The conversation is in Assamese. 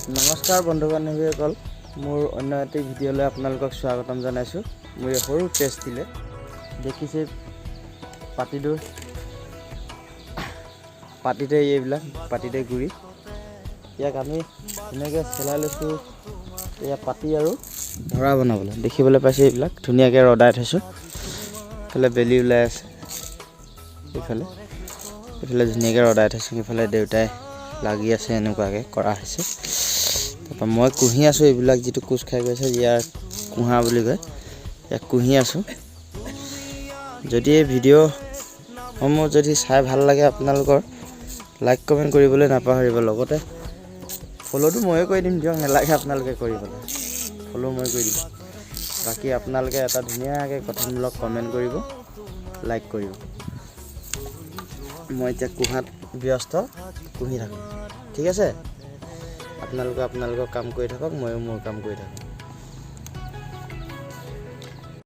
নমস্কাৰ বন্ধু বান্ধৱীসকল, মোৰ অন্য এটা ভিডিঅ'লৈ আপোনালোকক স্বাগতম জনাইছোঁ। মোৰ এই সৰু টেষ্টিলে দেখিছে পাতিতে এইবিলাক পাতিতে গুৰি, ইয়াক আমি ধুনীয়াকৈ চেলাই লৈছোঁ। এয়া পাতি আৰু ভৰা বনাবলৈ দেখিবলৈ পাইছে। এইবিলাক ধুনীয়াকৈ ৰদাই থৈছোঁ। এইফালে বেলি ওলাই আছে, এইফালে ধুনীয়াকৈ ৰদাই থৈছোঁ। এইফালে দেউতাই লাগি আছে, এনেকুৱাকৈ কৰা হৈছে। তাৰপৰা মই কুঁহি আছোঁ। এইবিলাক যিটো কোচ খাই গৈছে, ইয়াৰ কুঁহা বুলি কয়, ইয়াক কুঁহি আছোঁ। যদি এই ভিডিঅ'সমূহ যদি চাই ভাল লাগে, আপোনালোকৰ লাইক কমেণ্ট কৰিবলৈ নাপাহৰিব। লগতে ফ'ল'টো ময়ে কৰি দিম, দিয়ক নালাগে আপোনালোকে কৰিবলৈ, ফ'ল' মই কৰি দিম। বাকী আপোনালোকে এটা ধুনীয়াকৈ গঠনমূলক কমেণ্ট কৰিব, লাইক কৰিব। মই এতিয়া কুঁহাত ব্যস্ত, কুঁহি থাকোঁ। ঠিক আছে, আপোনালোকৰ কাম কৰি থাকক, ময়ো মোৰ কাম কৰি থাকোঁ।